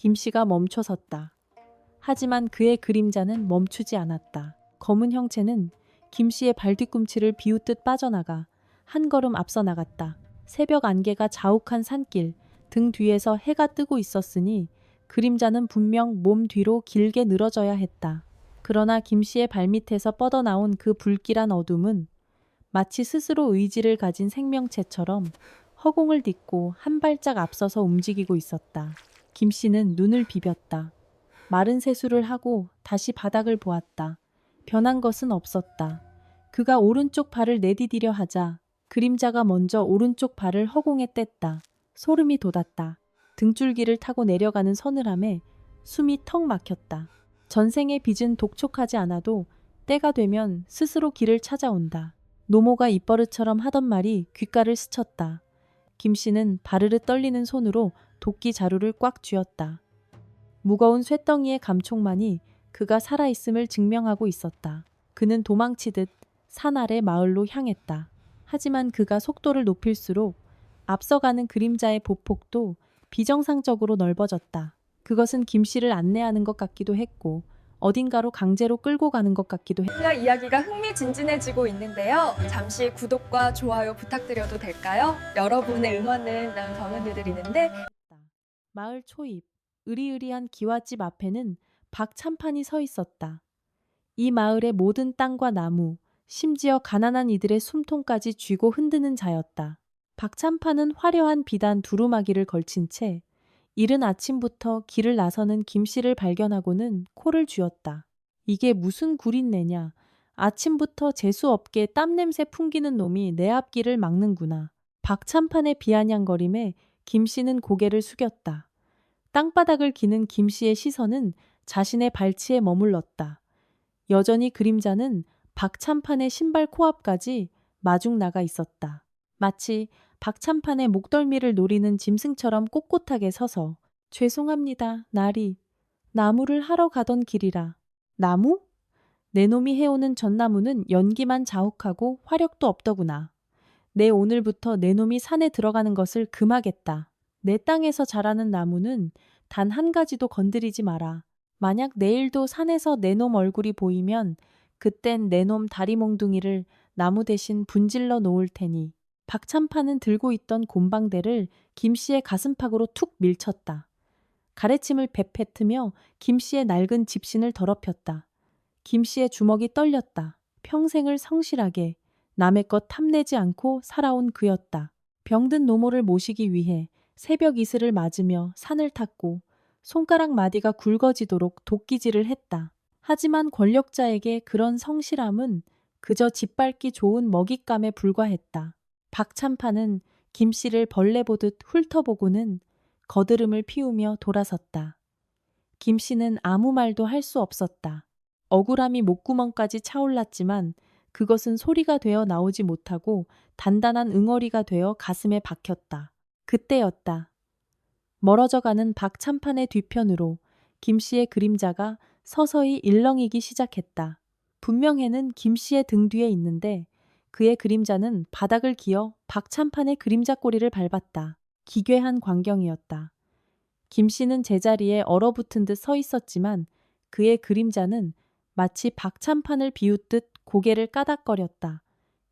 김씨가 멈춰섰다. 하지만 그의 그림자는 멈추지 않았다. 검은 형체는 김씨의 발뒤꿈치를 비웃듯 빠져나가 한 걸음 앞서 나갔다. 새벽 안개가 자욱한 산길, 등 뒤에서 해가 뜨고 있었으니 그림자는 분명 몸 뒤로 길게 늘어져야 했다. 그러나 김씨의 발밑에서 뻗어나온 그 불길한 어둠은 마치 스스로 의지를 가진 생명체처럼 허공을 딛고 한 발짝 앞서서 움직이고 있었다. 김씨는 눈을 비볐다. 마른 세수를 하고 다시 바닥을 보았다. 변한 것은 없었다. 그가 오른쪽 발을 내디디려 하자 그림자가 먼저 오른쪽 발을 허공에 뗐다. 소름이 돋았다. 등줄기를 타고 내려가는 서늘함에 숨이 턱 막혔다. 전생의 빚은 독촉하지 않아도 때가 되면 스스로 길을 찾아온다. 노모가 입버릇처럼 하던 말이 귓가를 스쳤다. 김씨는 바르르 떨리는 손으로 도끼 자루를 꽉 쥐었다. 무거운 쇳덩이의 감촉만이 그가 살아있음을 증명하고 있었다. 그는 도망치듯 산 아래 마을로 향했다. 하지만 그가 속도를 높일수록 앞서가는 그림자의 보폭도 비정상적으로 넓어졌다. 그것은 김씨를 안내하는 것 같기도 했고 어딘가로 강제로 끌고 가는 것 같기도 했다. 이야기가 흥미진진해지고 있는데요. 잠시 구독과 좋아요 부탁드려도 될까요? 여러분의 응원을 저는 드리는데 마을 초입, 으리으리한 기와집 앞에는 박찬판이 서 있었다. 이 마을의 모든 땅과 나무, 심지어 가난한 이들의 숨통까지 쥐고 흔드는 자였다. 박찬판은 화려한 비단 두루마기를 걸친 채 이른 아침부터 길을 나서는 김씨를 발견하고는 코를 쥐었다. 이게 무슨 구린내냐. 아침부터 재수없게 땀냄새 풍기는 놈이 내 앞길을 막는구나. 박찬판의 비아냥거림에 김씨는 고개를 숙였다. 땅바닥을 기는 김씨의 시선은 자신의 발치에 머물렀다. 여전히 그림자는 박찬판의 신발 코앞까지 마중 나가 있었다. 마치 박찬판의 목덜미를 노리는 짐승처럼 꼿꼿하게 서서 죄송합니다, 나리. 나무를 하러 가던 길이라. 나무? 내 놈이 해오는 전나무는 연기만 자욱하고 화력도 없더구나. 내 오늘부터 내 놈이 산에 들어가는 것을 금하겠다. 내 땅에서 자라는 나무는 단 한 가지도 건드리지 마라. 만약 내일도 산에서 내 놈 얼굴이 보이면 그땐 내 놈 다리 몽둥이를 나무 대신 분질러 놓을 테니. 박찬판은 들고 있던 곰방대를 김씨의 가슴팍으로 툭 밀쳤다. 가래침을 베페트며 김씨의 낡은 집신을 더럽혔다. 김씨의 주먹이 떨렸다. 평생을 성실하게 남의 것 탐내지 않고 살아온 그였다. 병든 노모를 모시기 위해 새벽 이슬을 맞으며 산을 탔고 손가락 마디가 굵어지도록 도끼질을 했다. 하지만 권력자에게 그런 성실함은 그저 짓밟기 좋은 먹잇감에 불과했다. 박찬판은 김씨를 벌레 보듯 훑어보고는 거드름을 피우며 돌아섰다. 김씨는 아무 말도 할 수 없었다. 억울함이 목구멍까지 차올랐지만 그것은 소리가 되어 나오지 못하고 단단한 응어리가 되어 가슴에 박혔다. 그때였다. 멀어져가는 박찬판의 뒤편으로 김씨의 그림자가 서서히 일렁이기 시작했다. 분명 해는 김씨의 등 뒤에 있는데 그의 그림자는 바닥을 기어 박찬판의 그림자 꼬리를 밟았다. 기괴한 광경이었다. 김씨는 제자리에 얼어붙은 듯 서 있었지만 그의 그림자는 마치 박찬판을 비웃듯 고개를 까닥거렸다.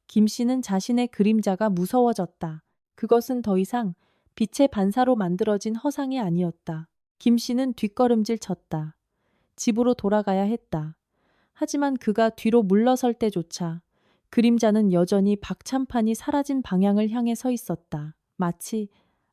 김씨는 자신의 그림자가 무서워졌다. 그것은 더 이상 빛의 반사로 만들어진 허상이 아니었다. 김씨는 뒷걸음질 쳤다. 집으로 돌아가야 했다. 하지만 그가 뒤로 물러설 때조차 그림자는 여전히 박찬판이 사라진 방향을 향해 서 있었다. 마치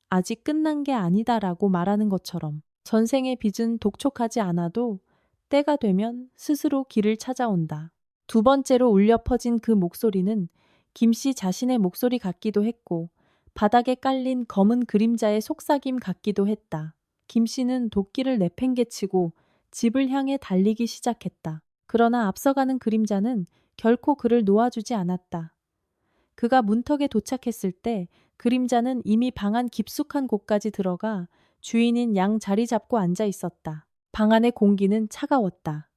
아직 끝난 게 아니다라고 말하는 것처럼. 전생의 빚은 독촉하지 않아도 때가 되면 스스로 길을 찾아온다. 두 번째로 울려 퍼진 그 목소리는 김씨 자신의 목소리 같기도 했고 바닥에 깔린 검은 그림자의 속삭임 같기도 했다. 김씨는 도끼를 내팽개치고 집을 향해 달리기 시작했다. 그러나 앞서가는 그림자는 결코 그를 놓아주지 않았다. 그가 문턱에 도착했을 때 그림자는 이미 방 안 깊숙한 곳까지 들어가 주인인 양 자리 잡고 앉아 있었다. 방 안의 공기는 차가웠다.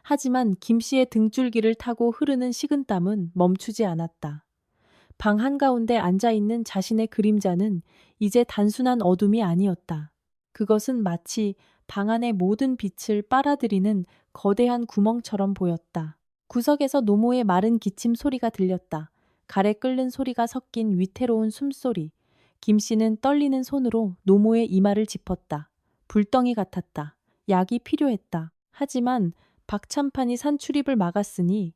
하지만 김씨의 등줄기를 타고 흐르는 식은땀은 멈추지 않았다. 방 한가운데 앉아있는 자신의 그림자는 이제 단순한 어둠이 아니었다. 그것은 마치 방 안의 모든 빛을 빨아들이는 거대한 구멍처럼 보였다. 구석에서 노모의 마른 기침 소리가 들렸다. 가래 끓는 소리가 섞인 위태로운 숨소리. 김 씨는 떨리는 손으로 노모의 이마를 짚었다. 불덩이 같았다. 약이 필요했다. 하지만 박찬판이 산 출입을 막았으니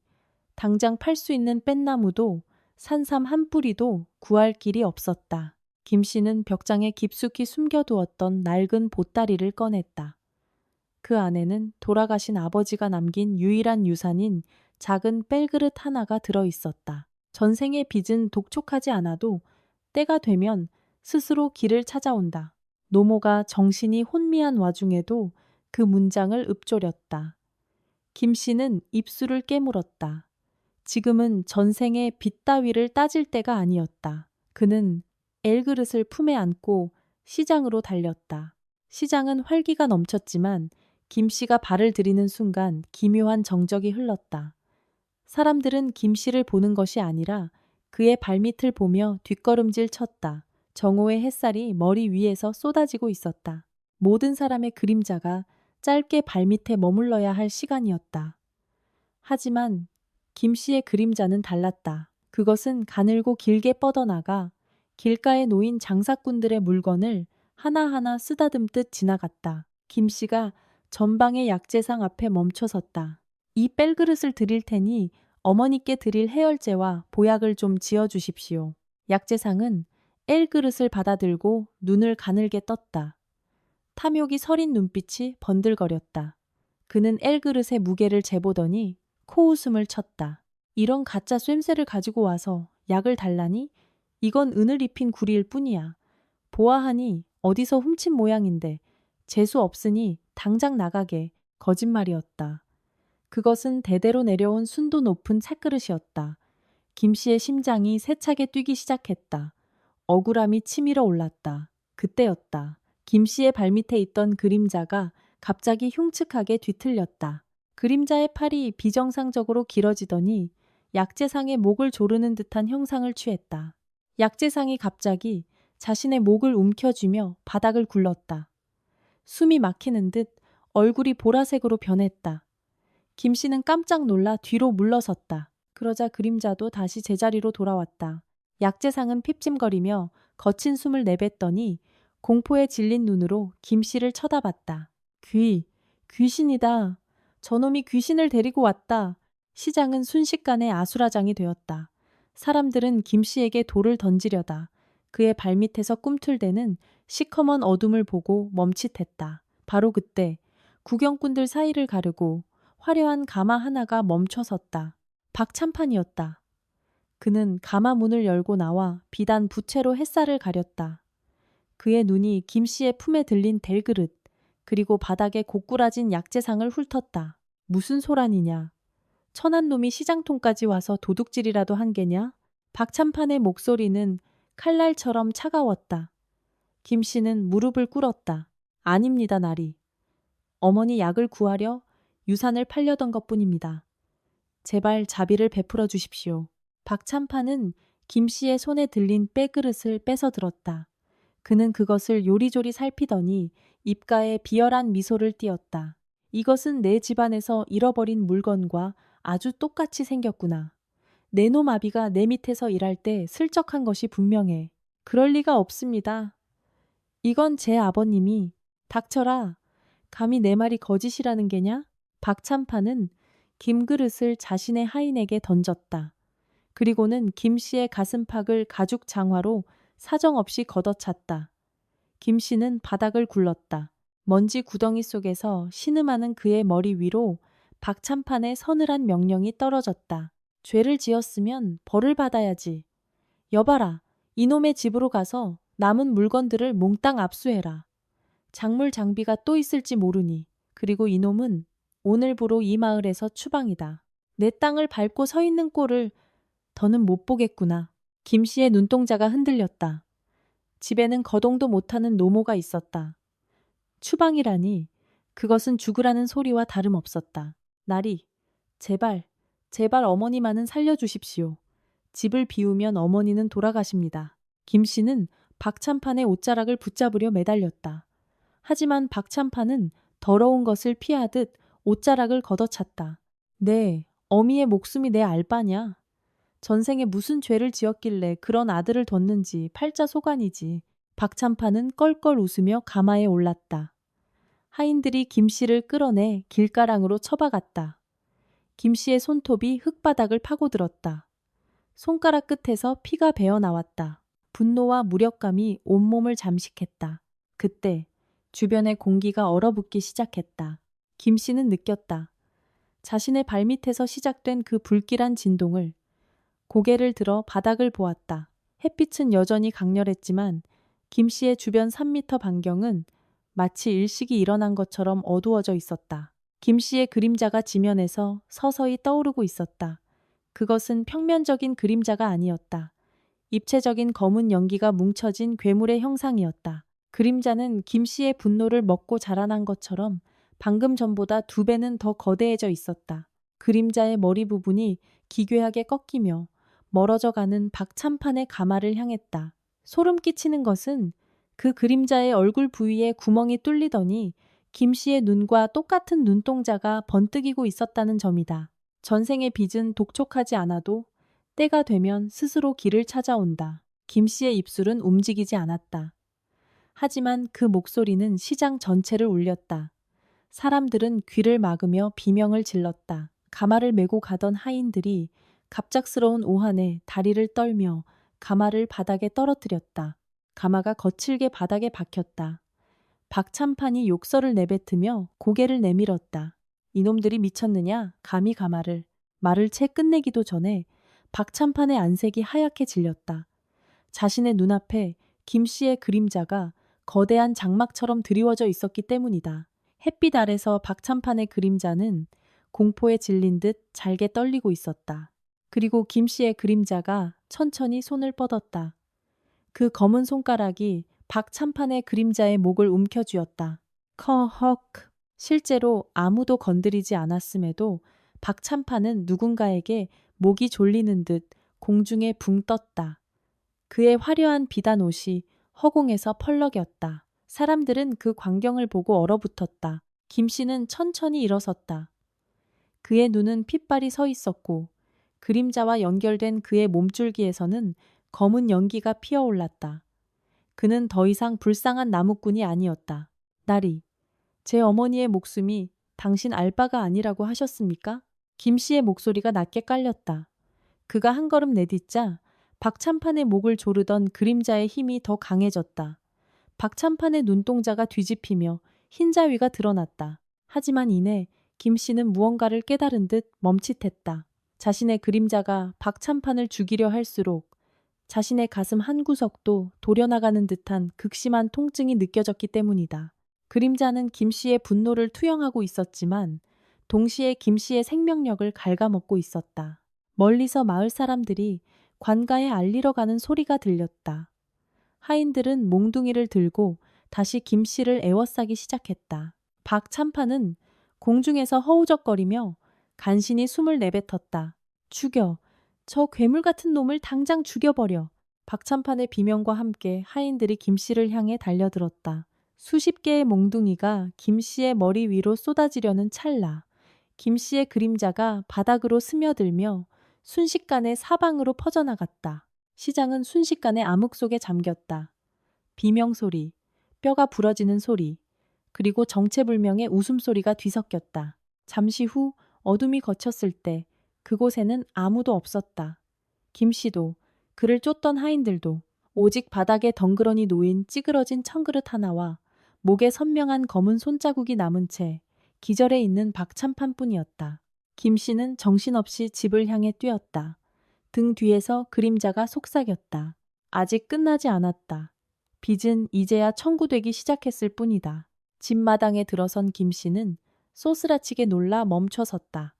당장 팔 수 있는 뺀나무도 산삼 한 뿌리도 구할 길이 없었다. 김 씨는 벽장에 깊숙이 숨겨두었던 낡은 보따리를 꺼냈다. 그 안에는 돌아가신 아버지가 남긴 유일한 유산인 작은 뺄그릇 하나가 들어 있었다. 전생의 빚은 독촉하지 않아도 때가 되면 스스로 길을 찾아온다. 노모가 정신이 혼미한 와중에도 그 문장을 읊조렸다. 김 씨는 입술을 깨물었다. 지금은 전생의 빚 따위를 따질 때가 아니었다. 그는 엘그릇을 품에 안고 시장으로 달렸다. 시장은 활기가 넘쳤지만 김 씨가 발을 들이는 순간 기묘한 정적이 흘렀다. 사람들은 김 씨를 보는 것이 아니라 그의 발밑을 보며 뒷걸음질 쳤다. 정오의 햇살이 머리 위에서 쏟아지고 있었다. 모든 사람의 그림자가 짧게 발밑에 머물러야 할 시간이었다. 하지만 김 씨의 그림자는 달랐다. 그것은 가늘고 길게 뻗어나가 길가에 놓인 장사꾼들의 물건을 하나하나 쓰다듬듯 지나갔다. 김 씨가 전방의 약재상 앞에 멈춰섰다. 이 뺄그릇을 드릴 테니 어머니께 드릴 해열제와 보약을 좀 지어 주십시오. 약재상은 엘그릇을 받아들고 눈을 가늘게 떴다. 탐욕이 서린 눈빛이 번들거렸다. 그는 엘그릇의 무게를 재보더니 코웃음을 쳤다. 이런 가짜 쐐새를 가지고 와서 약을 달라니? 이건 은을 입힌 구리일 뿐이야. 보아하니 어디서 훔친 모양인데 재수 없으니 당장 나가게. 거짓말이었다. 그것은 대대로 내려온 순도 높은 찻그릇이었다. 김 씨의 심장이 세차게 뛰기 시작했다. 억울함이 치밀어 올랐다. 그때였다. 김 씨의 발밑에 있던 그림자가 갑자기 흉측하게 뒤틀렸다. 그림자의 팔이 비정상적으로 길어지더니 약재상의 목을 조르는 듯한 형상을 취했다. 약재상이 갑자기 자신의 목을 움켜쥐며 바닥을 굴렀다. 숨이 막히는 듯 얼굴이 보라색으로 변했다. 김 씨는 깜짝 놀라 뒤로 물러섰다. 그러자 그림자도 다시 제자리로 돌아왔다. 약재상은 핍짐거리며 거친 숨을 내뱉더니 공포에 질린 눈으로 김 씨를 쳐다봤다. 귀신이다. 저놈이 귀신을 데리고 왔다. 시장은 순식간에 아수라장이 되었다. 사람들은 김 씨에게 돌을 던지려다 그의 발밑에서 꿈틀대는 시커먼 어둠을 보고 멈칫했다. 바로 그때 구경꾼들 사이를 가르고 화려한 가마 하나가 멈춰섰다. 박찬판이었다. 그는 가마 문을 열고 나와 비단 부채로 햇살을 가렸다. 그의 눈이 김 씨의 품에 들린 댈그릇 그리고 바닥에 고꾸라진 약재상을 훑었다. 무슨 소란이냐. 천한 놈이 시장통까지 와서 도둑질이라도 한 게냐? 박찬판의 목소리는 칼날처럼 차가웠다. 김 씨는 무릎을 꿇었다. 아닙니다, 나리. 어머니 약을 구하려 유산을 팔려던 것뿐입니다. 제발 자비를 베풀어 주십시오. 박찬판은 김 씨의 손에 들린 빼그릇을 뺏어 들었다. 그는 그것을 요리조리 살피더니 입가에 비열한 미소를 띄었다. 이것은 내 집안에서 잃어버린 물건과 아주 똑같이 생겼구나. 내 놈 아비가 내 밑에서 일할 때 슬쩍 한 것이 분명해. 그럴 리가 없습니다. 이건 제 아버님이. 닥쳐라. 감히 내 말이 거짓이라는 게냐? 박찬판은 김그릇을 자신의 하인에게 던졌다. 그리고는 김 씨의 가슴팍을 가죽 장화로 사정없이 걷어찼다. 김 씨는 바닥을 굴렀다. 먼지 구덩이 속에서 신음하는 그의 머리 위로 박찬판의 서늘한 명령이 떨어졌다. 죄를 지었으면 벌을 받아야지. 여봐라, 이놈의 집으로 가서 남은 물건들을 몽땅 압수해라. 작물 장비가 또 있을지 모르니. 그리고 이놈은 오늘부로 이 마을에서 추방이다. 내 땅을 밟고 서 있는 꼴을 더는 못 보겠구나. 김 씨의 눈동자가 흔들렸다. 집에는 거동도 못하는 노모가 있었다. 추방이라니 그것은 죽으라는 소리와 다름없었다. 나리, 제발 어머니만은 살려주십시오. 집을 비우면 어머니는 돌아가십니다. 김 씨는 박찬판의 옷자락을 붙잡으려 매달렸다. 하지만 박찬판은 더러운 것을 피하듯 옷자락을 걷어찼다. 네, 어미의 목숨이 내 알바냐? 전생에 무슨 죄를 지었길래 그런 아들을 뒀는지 팔자소간이지. 박찬판은 껄껄 웃으며 가마에 올랐다. 하인들이 김씨를 끌어내 길가랑으로 처박았다. 김씨의 손톱이 흙바닥을 파고들었다. 손가락 끝에서 피가 배어 나왔다. 분노와 무력감이 온몸을 잠식했다. 그때 주변의 공기가 얼어붙기 시작했다. 김씨는 느꼈다. 자신의 발밑에서 시작된 그 불길한 진동을. 고개를 들어 바닥을 보았다. 햇빛은 여전히 강렬했지만 김씨의 주변 3미터 반경은 마치 일식이 일어난 것처럼 어두워져 있었다. 김씨의 그림자가 지면에서 서서히 떠오르고 있었다. 그것은 평면적인 그림자가 아니었다. 입체적인 검은 연기가 뭉쳐진 괴물의 형상이었다. 그림자는 김씨의 분노를 먹고 자라난 것처럼 방금 전보다 2배는 더 거대해져 있었다. 그림자의 머리 부분이 기괴하게 꺾이며 멀어져가는 박찬판의 가마를 향했다. 소름 끼치는 것은 그 그림자의 얼굴 부위에 구멍이 뚫리더니 김씨의 눈과 똑같은 눈동자가 번뜩이고 있었다는 점이다. 전생의 빚은 독촉하지 않아도 때가 되면 스스로 길을 찾아온다. 김씨의 입술은 움직이지 않았다. 하지만 그 목소리는 시장 전체를 울렸다. 사람들은 귀를 막으며 비명을 질렀다. 가마를 메고 가던 하인들이 갑작스러운 오한에 다리를 떨며 가마를 바닥에 떨어뜨렸다. 가마가 거칠게 바닥에 박혔다. 박찬판이 욕설을 내뱉으며 고개를 내밀었다. 이놈들이 미쳤느냐? 감히 가마를. 말을 채 끝내기도 전에 박찬판의 안색이 하얗게 질렸다. 자신의 눈앞에 김씨의 그림자가 거대한 장막처럼 드리워져 있었기 때문이다. 햇빛 아래서 박찬판의 그림자는 공포에 질린 듯 잘게 떨리고 있었다. 그리고 김씨의 그림자가 천천히 손을 뻗었다. 그 검은 손가락이 박찬판의 그림자의 목을 움켜쥐었다. 커헉. 실제로 아무도 건드리지 않았음에도 박찬판은 누군가에게 목이 졸리는 듯 공중에 붕 떴다. 그의 화려한 비단 옷이 허공에서 펄럭였다. 사람들은 그 광경을 보고 얼어붙었다. 김씨는 천천히 일어섰다. 그의 눈은 핏발이 서 있었고 그림자와 연결된 그의 몸줄기에서는 검은 연기가 피어올랐다. 그는 더 이상 불쌍한 나무꾼이 아니었다. 나리, 제 어머니의 목숨이 당신 알바가 아니라고 하셨습니까? 김씨의 목소리가 낮게 깔렸다. 그가 한 걸음 내딛자 박찬판의 목을 조르던 그림자의 힘이 더 강해졌다. 박찬판의 눈동자가 뒤집히며 흰자위가 드러났다. 하지만 이내 김씨는 무언가를 깨달은 듯 멈칫했다. 자신의 그림자가 박찬판을 죽이려 할수록 자신의 가슴 한구석도 도려나가는 듯한 극심한 통증이 느껴졌기 때문이다. 그림자는 김씨의 분노를 투영하고 있었지만 동시에 김씨의 생명력을 갉아먹고 있었다. 멀리서 마을 사람들이 관가에 알리러 가는 소리가 들렸다. 하인들은 몽둥이를 들고 다시 김씨를 에워싸기 시작했다. 박찬판은 공중에서 허우적거리며 간신히 숨을 내뱉었다. 죽여. 저 괴물 같은 놈을 당장 죽여버려. 박찬판의 비명과 함께 하인들이 김씨를 향해 달려들었다. 수십 개의 몽둥이가 김씨의 머리 위로 쏟아지려는 찰나 김씨의 그림자가 바닥으로 스며들며 순식간에 사방으로 퍼져나갔다. 시장은 순식간에 암흑 속에 잠겼다. 비명소리, 뼈가 부러지는 소리, 그리고 정체불명의 웃음소리가 뒤섞였다. 잠시 후 어둠이 걷혔을 때 그곳에는 아무도 없었다. 김씨도, 그를 쫓던 하인들도, 오직 바닥에 덩그러니 놓인 찌그러진 청그릇 하나와 목에 선명한 검은 손자국이 남은 채 기절해 있는 박찬판뿐이었다. 김씨는 정신없이 집을 향해 뛰었다. 등 뒤에서 그림자가 속삭였다. 아직 끝나지 않았다. 빚은 이제야 청구되기 시작했을 뿐이다. 집 마당에 들어선 김씨는 쏘스라치게 놀라 멈춰섰다.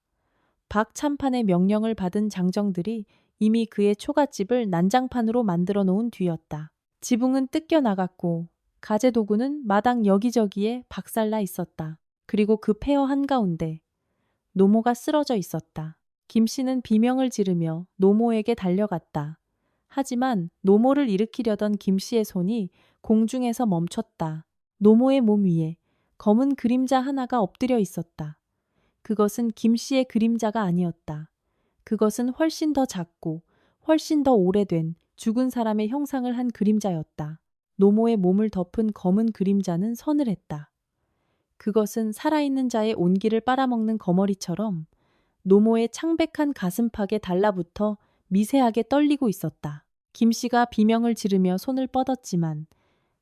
박찬판의 명령을 받은 장정들이 이미 그의 초가집을 난장판으로 만들어 놓은 뒤였다. 지붕은 뜯겨 나갔고 가재 도구는 마당 여기저기에 박살나 있었다. 그리고 그 폐허 한가운데 노모가 쓰러져 있었다. 김씨는 비명을 지르며 노모에게 달려갔다. 하지만 노모를 일으키려던 김씨의 손이 공중에서 멈췄다. 노모의 몸 위에 검은 그림자 하나가 엎드려 있었다. 그것은 김 씨의 그림자가 아니었다. 그것은 훨씬 더 작고 훨씬 더 오래된 죽은 사람의 형상을 한 그림자였다. 노모의 몸을 덮은 검은 그림자는 서늘했다. 그것은 살아있는 자의 온기를 빨아먹는 거머리처럼 노모의 창백한 가슴팍에 달라붙어 미세하게 떨리고 있었다. 김 씨가 비명을 지르며 손을 뻗었지만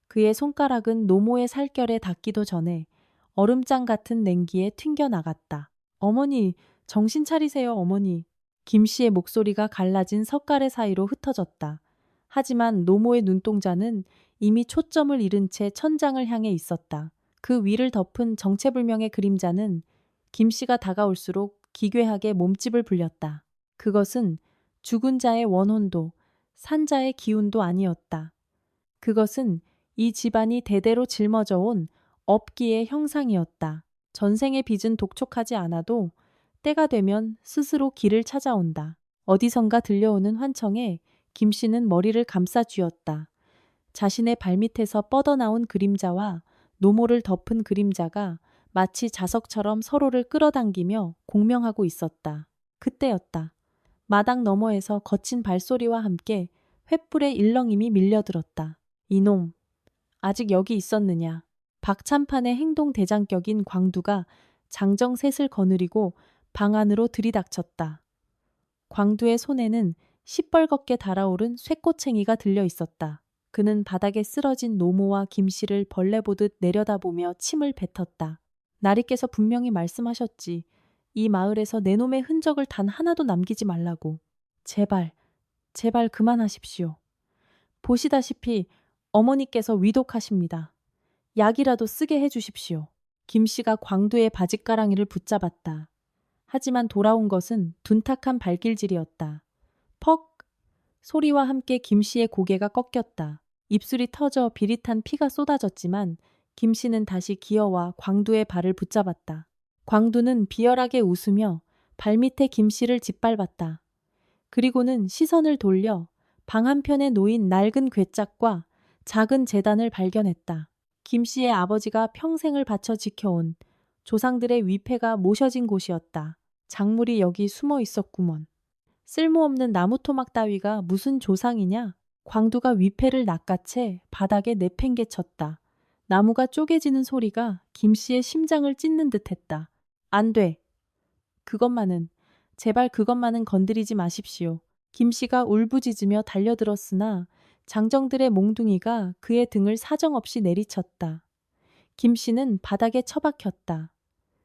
그의 손가락은 노모의 살결에 닿기도 전에 얼음장 같은 냉기에 튕겨나갔다. 어머니, 정신 차리세요, 어머니. 김 씨의 목소리가 갈라진 석가래 사이로 흩어졌다. 하지만 노모의 눈동자는 이미 초점을 잃은 채 천장을 향해 있었다. 그 위를 덮은 정체불명의 그림자는 김 씨가 다가올수록 기괴하게 몸집을 불렸다. 그것은 죽은 자의 원혼도 산자의 기운도 아니었다. 그것은 이 집안이 대대로 짊어져 온 업기의 형상이었다. 전생의 빚은 독촉하지 않아도 때가 되면 스스로 길을 찾아온다. 어디선가 들려오는 환청에 김 씨는 머리를 감싸 쥐었다. 자신의 발밑에서 뻗어나온 그림자와 노모를 덮은 그림자가 마치 자석처럼 서로를 끌어당기며 공명하고 있었다. 그때였다. 마당 너머에서 거친 발소리와 함께 횃불의 일렁임이 밀려들었다. 이놈, 아직 여기 있었느냐. 박찬판의 행동 대장격인 광두가 장정셋을 거느리고 방 안으로 들이닥쳤다. 광두의 손에는 시뻘겋게 달아오른 쇠꼬챙이가 들려 있었다. 그는 바닥에 쓰러진 노모와 김 씨를 벌레 보듯 내려다보며 침을 뱉었다. 나리께서 분명히 말씀하셨지. 이 마을에서 내 놈의 흔적을 단 하나도 남기지 말라고. 제발, 제발 그만하십시오. 보시다시피 어머니께서 위독하십니다. 약이라도 쓰게 해주십시오. 김 씨가 광두의 바짓가랑이를 붙잡았다. 하지만 돌아온 것은 둔탁한 발길질이었다. 퍽! 소리와 함께 김 씨의 고개가 꺾였다. 입술이 터져 비릿한 피가 쏟아졌지만 김 씨는 다시 기어와 광두의 발을 붙잡았다. 광두는 비열하게 웃으며 발밑에 김 씨를 짓밟았다. 그리고는 시선을 돌려 방 한편에 놓인 낡은 괴짝과 작은 제단을 발견했다. 김 씨의 아버지가 평생을 바쳐 지켜온 조상들의 위패가 모셔진 곳이었다. 작물이 여기 숨어 있었구먼. 쓸모없는 나무 토막 따위가 무슨 조상이냐? 광두가 위패를 낚아채 바닥에 내팽개쳤다. 나무가 쪼개지는 소리가 김 씨의 심장을 찢는 듯했다. 안 돼. 그것만은, 제발 그것만은 건드리지 마십시오. 김 씨가 울부짖으며 달려들었으나 장정들의 몽둥이가 그의 등을 사정없이 내리쳤다. 김 씨는 바닥에 처박혔다.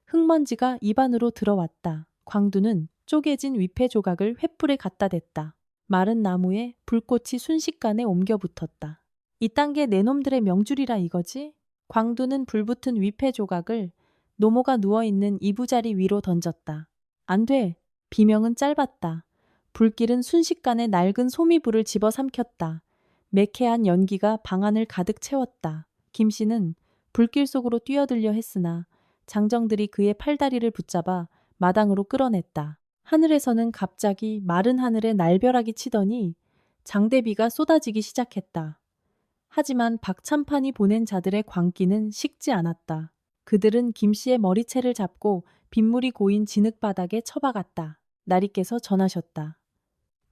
흙먼지가 입안으로 들어왔다. 광두는 쪼개진 위패 조각을 횃불에 갖다 댔다. 마른 나무에 불꽃이 순식간에 옮겨 붙었다. 이딴 게 내 놈들의 명줄이라 이거지? 광두는 불붙은 위패 조각을 노모가 누워있는 이부자리 위로 던졌다. 안 돼. 비명은 짧았다. 불길은 순식간에 낡은 소미불을 집어삼켰다. 매캐한 연기가 방 안을 가득 채웠다. 김 씨는 불길 속으로 뛰어들려 했으나 장정들이 그의 팔다리를 붙잡아 마당으로 끌어냈다. 하늘에서는 갑자기 마른 하늘에 날벼락이 치더니 장대비가 쏟아지기 시작했다. 하지만 박찬판이 보낸 자들의 광기는 식지 않았다. 그들은 김 씨의 머리채를 잡고 빗물이 고인 진흙바닥에 처박았다. 나리께서 전하셨다.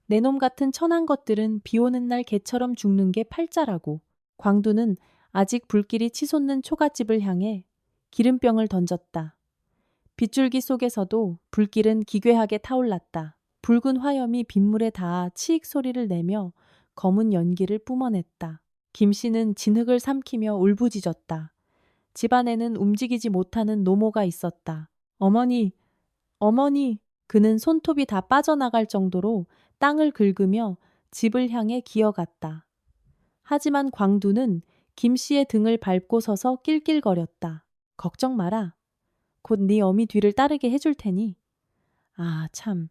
내 놈 같은 천한 것들은 비 오는 날 개처럼 죽는 게 팔자라고. 광두는 아직 불길이 치솟는 초가집을 향해 기름병을 던졌다. 빗줄기 속에서도 불길은 기괴하게 타올랐다. 붉은 화염이 빗물에 닿아 치익 소리를 내며 검은 연기를 뿜어냈다. 김 씨는 진흙을 삼키며 울부짖었다. 집안에는 움직이지 못하는 노모가 있었다. 어머니, 어머니! 그는 손톱이 다 빠져나갈 정도로 땅을 긁으며 집을 향해 기어갔다. 하지만 광두는 김 씨의 등을 밟고 서서 낄낄거렸다. 걱정 마라. 곧 네 어미 뒤를 따르게 해줄 테니. 아, 참.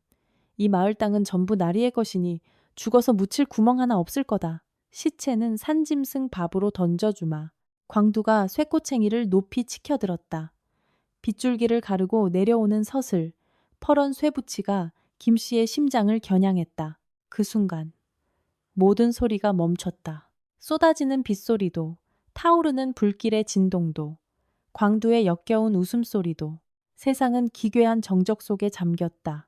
이 마을 땅은 전부 나리의 것이니 죽어서 묻힐 구멍 하나 없을 거다. 시체는 산짐승 밥으로 던져주마. 광두가 쇠꼬챙이를 높이 치켜들었다. 빗줄기를 가르고 내려오는 서슬, 퍼런 쇠붙이가 김 씨의 심장을 겨냥했다. 그 순간 모든 소리가 멈췄다. 쏟아지는 빗소리도, 타오르는 불길의 진동도, 광두의 역겨운 웃음소리도, 세상은 기괴한 정적 속에 잠겼다.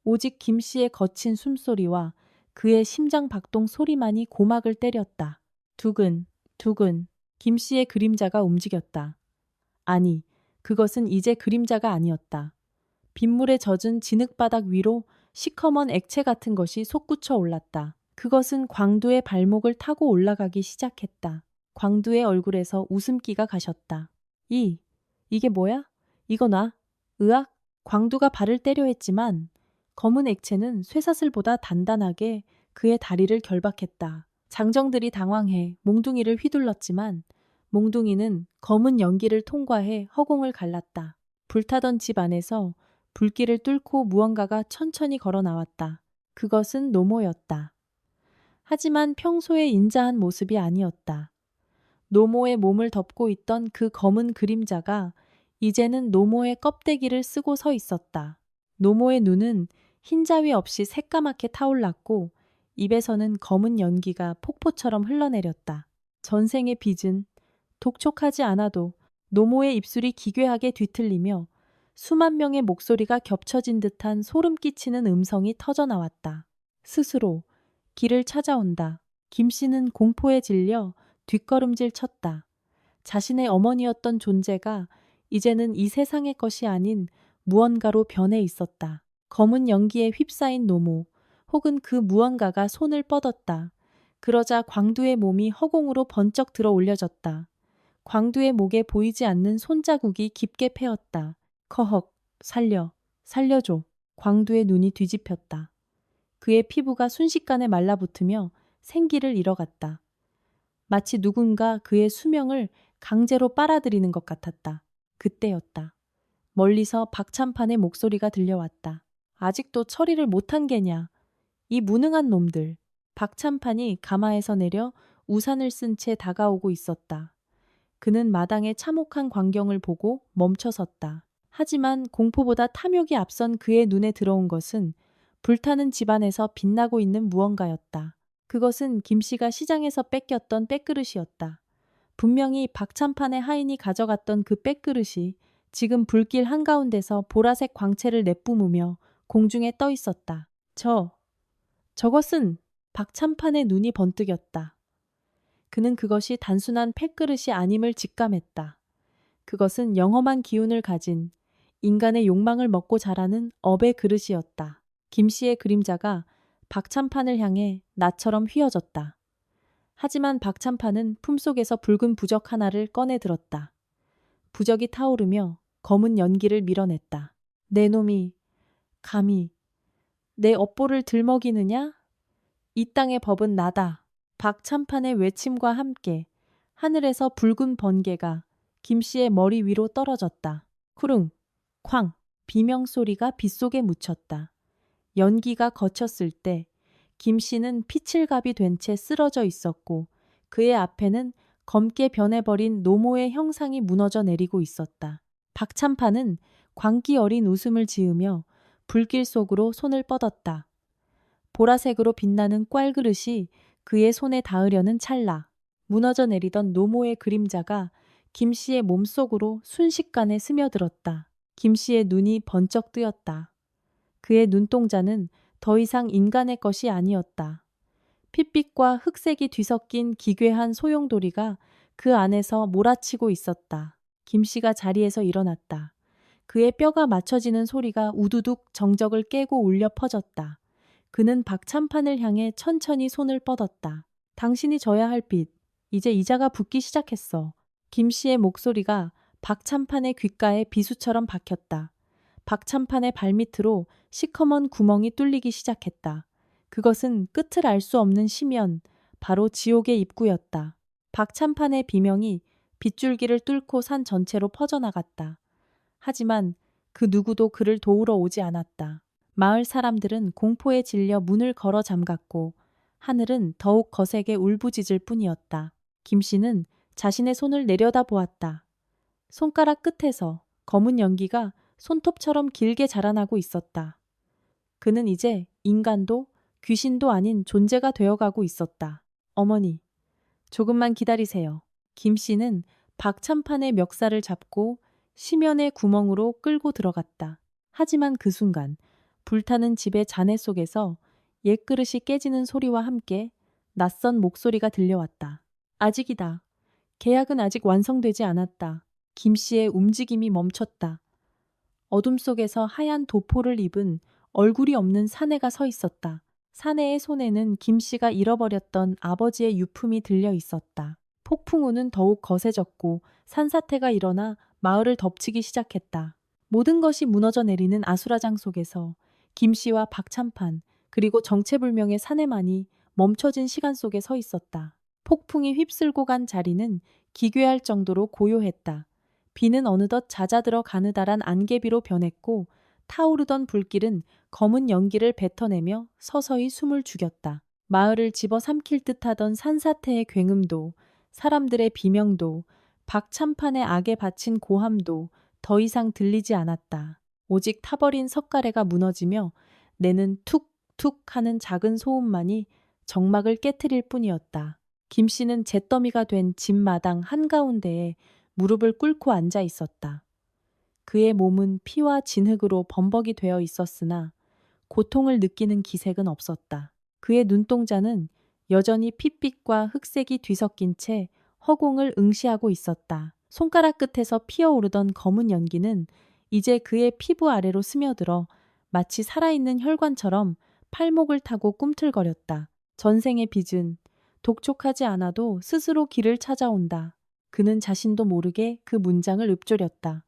오직 김 씨의 거친 숨소리와 그의 심장 박동 소리만이 고막을 때렸다. 두근, 두근, 김 씨의 그림자가 움직였다. 아니, 그것은 이제 그림자가 아니었다. 빗물에 젖은 진흙바닥 위로 시커먼 액체 같은 것이 솟구쳐 올랐다. 그것은 광두의 발목을 타고 올라가기 시작했다. 광두의 얼굴에서 웃음기가 가셨다. 이게 뭐야? 이거 나? 으악! 광두가 발을 때려 했지만 검은 액체는 쇠사슬보다 단단하게 그의 다리를 결박했다. 장정들이 당황해 몽둥이를 휘둘렀지만 몽둥이는 검은 연기를 통과해 허공을 갈랐다. 불타던 집 안에서 불길을 뚫고 무언가가 천천히 걸어 나왔다. 그것은 노모였다. 하지만 평소의 인자한 모습이 아니었다. 노모의 몸을 덮고 있던 그 검은 그림자가 이제는 노모의 껍데기를 쓰고 서 있었다. 노모의 눈은 흰자위 없이 새까맣게 타올랐고 입에서는 검은 연기가 폭포처럼 흘러내렸다. 전생의 빚은 독촉하지 않아도 노모의 입술이 기괴하게 뒤틀리며 수만 명의 목소리가 겹쳐진 듯한 소름 끼치는 음성이 터져 나왔다. 스스로 길을 찾아온다. 김 씨는 공포에 질려 뒷걸음질 쳤다. 자신의 어머니였던 존재가 이제는 이 세상의 것이 아닌 무언가로 변해 있었다. 검은 연기에 휩싸인 노모, 혹은 그 무언가가 손을 뻗었다. 그러자 광두의 몸이 허공으로 번쩍 들어 올려졌다. 광두의 목에 보이지 않는 손자국이 깊게 패었다. 커헉, 살려줘. 광두의 눈이 뒤집혔다. 그의 피부가 순식간에 말라붙으며 생기를 잃어갔다. 마치 누군가 그의 수명을 강제로 빨아들이는 것 같았다. 그때였다. 멀리서 박찬판의 목소리가 들려왔다. 아직도 처리를 못한 게냐. 이 무능한 놈들. 박찬판이 가마에서 내려 우산을 쓴 채 다가오고 있었다. 그는 마당의 참혹한 광경을 보고 멈춰섰다. 하지만 공포보다 탐욕이 앞선 그의 눈에 들어온 것은 불타는 집안에서 빛나고 있는 무언가였다. 그것은 김 씨가 시장에서 뺏겼던 뺏그릇이었다. 분명히 박찬판의 하인이 가져갔던 그 뺏그릇이 지금 불길 한가운데서 보라색 광채를 내뿜으며 공중에 떠 있었다. 저것은 박찬판의 눈이 번뜩였다. 그는 그것이 단순한 펫그릇이 아님을 직감했다. 그것은 영험한 기운을 가진 인간의 욕망을 먹고 자라는 업의 그릇이었다. 김 씨의 그림자가 박찬판을 향해 나처럼 휘어졌다. 하지만 박찬판은 품속에서 붉은 부적 하나를 꺼내 들었다. 부적이 타오르며 검은 연기를 밀어냈다. 내 놈이 감히 내 업보를 들먹이느냐? 이 땅의 법은 나다. 박찬판의 외침과 함께 하늘에서 붉은 번개가 김 씨의 머리 위로 떨어졌다. 쿠릉, 쾅, 비명소리가 빗속에 묻혔다. 연기가 거쳤을 때 김 씨는 피칠갑이 된 채 쓰러져 있었고 그의 앞에는 검게 변해버린 노모의 형상이 무너져 내리고 있었다. 박찬판은 광기 어린 웃음을 지으며 불길 속으로 손을 뻗었다. 보라색으로 빛나는 꽐그릇이 그의 손에 닿으려는 찰나 무너져 내리던 노모의 그림자가 김 씨의 몸속으로 순식간에 스며들었다. 김 씨의 눈이 번쩍 뜨였다. 그의 눈동자는 더 이상 인간의 것이 아니었다. 핏빛과 흑색이 뒤섞인 기괴한 소용돌이가 그 안에서 몰아치고 있었다. 김 씨가 자리에서 일어났다. 그의 뼈가 맞춰지는 소리가 우두둑 정적을 깨고 울려 퍼졌다. 그는 박찬판을 향해 천천히 손을 뻗었다. 당신이 져야 할 빚, 이제 이자가 붙기 시작했어. 김 씨의 목소리가 박찬판의 귓가에 비수처럼 박혔다. 박찬판의 발밑으로 시커먼 구멍이 뚫리기 시작했다. 그것은 끝을 알 수 없는 심연, 바로 지옥의 입구였다. 박찬판의 비명이 빗줄기를 뚫고 산 전체로 퍼져나갔다. 하지만 그 누구도 그를 도우러 오지 않았다. 마을 사람들은 공포에 질려 문을 걸어 잠갔고 하늘은 더욱 거세게 울부짖을 뿐이었다. 김 씨는 자신의 손을 내려다 보았다. 손가락 끝에서 검은 연기가 손톱처럼 길게 자라나고 있었다. 그는 이제 인간도 귀신도 아닌 존재가 되어가고 있었다. 어머니, 조금만 기다리세요. 김 씨는 박찬판의 멱살을 잡고 심연의 구멍으로 끌고 들어갔다. 하지만 그 순간 불타는 집의 잔해 속에서 옛그릇이 깨지는 소리와 함께 낯선 목소리가 들려왔다. 아직이다. 계약은 아직 완성되지 않았다. 김 씨의 움직임이 멈췄다. 어둠 속에서 하얀 도포를 입은 얼굴이 없는 사내가 서 있었다. 사내의 손에는 김 씨가 잃어버렸던 아버지의 유품이 들려 있었다. 폭풍우는 더욱 거세졌고 산사태가 일어나 마을을 덮치기 시작했다. 모든 것이 무너져 내리는 아수라장 속에서 김 씨와 박찬판 그리고 정체불명의 사내만이 멈춰진 시간 속에 서 있었다. 폭풍이 휩쓸고 간 자리는 기괴할 정도로 고요했다. 비는 어느덧 잦아들어 가느다란 안개비로 변했고 타오르던 불길은 검은 연기를 뱉어내며 서서히 숨을 죽였다. 마을을 집어삼킬 듯하던 산사태의 굉음도, 사람들의 비명도, 박찬판의 악에 바친 고함도 더 이상 들리지 않았다. 오직 타버린 석가래가 무너지며 내는 툭툭 하는 작은 소음만이 정막을 깨트릴 뿐이었다. 김 씨는 잿더미가 된 집 마당 한가운데에 무릎을 꿇고 앉아 있었다. 그의 몸은 피와 진흙으로 범벅이 되어 있었으나 고통을 느끼는 기색은 없었다. 그의 눈동자는 여전히 핏빛과 흑색이 뒤섞인 채 허공을 응시하고 있었다. 손가락 끝에서 피어오르던 검은 연기는 이제 그의 피부 아래로 스며들어 마치 살아있는 혈관처럼 팔목을 타고 꿈틀거렸다. 전생의 빚은 독촉하지 않아도 스스로 길을 찾아온다. 그는 자신도 모르게 그 문장을 읊조렸다.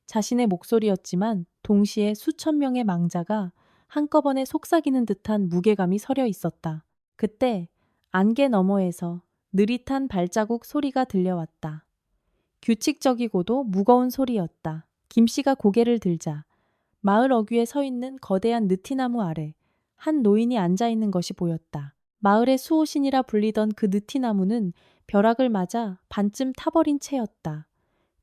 자신의 목소리였지만 동시에 수천 명의 망자가 한꺼번에 속삭이는 듯한 무게감이 서려 있었다. 그때 안개 너머에서 느릿한 발자국 소리가 들려왔다. 규칙적이고도 무거운 소리였다. 김 씨가 고개를 들자 마을 어귀에 서 있는 거대한 느티나무 아래 한 노인이 앉아 있는 것이 보였다. 마을의 수호신이라 불리던 그 느티나무는 벼락을 맞아 반쯤 타버린 채였다.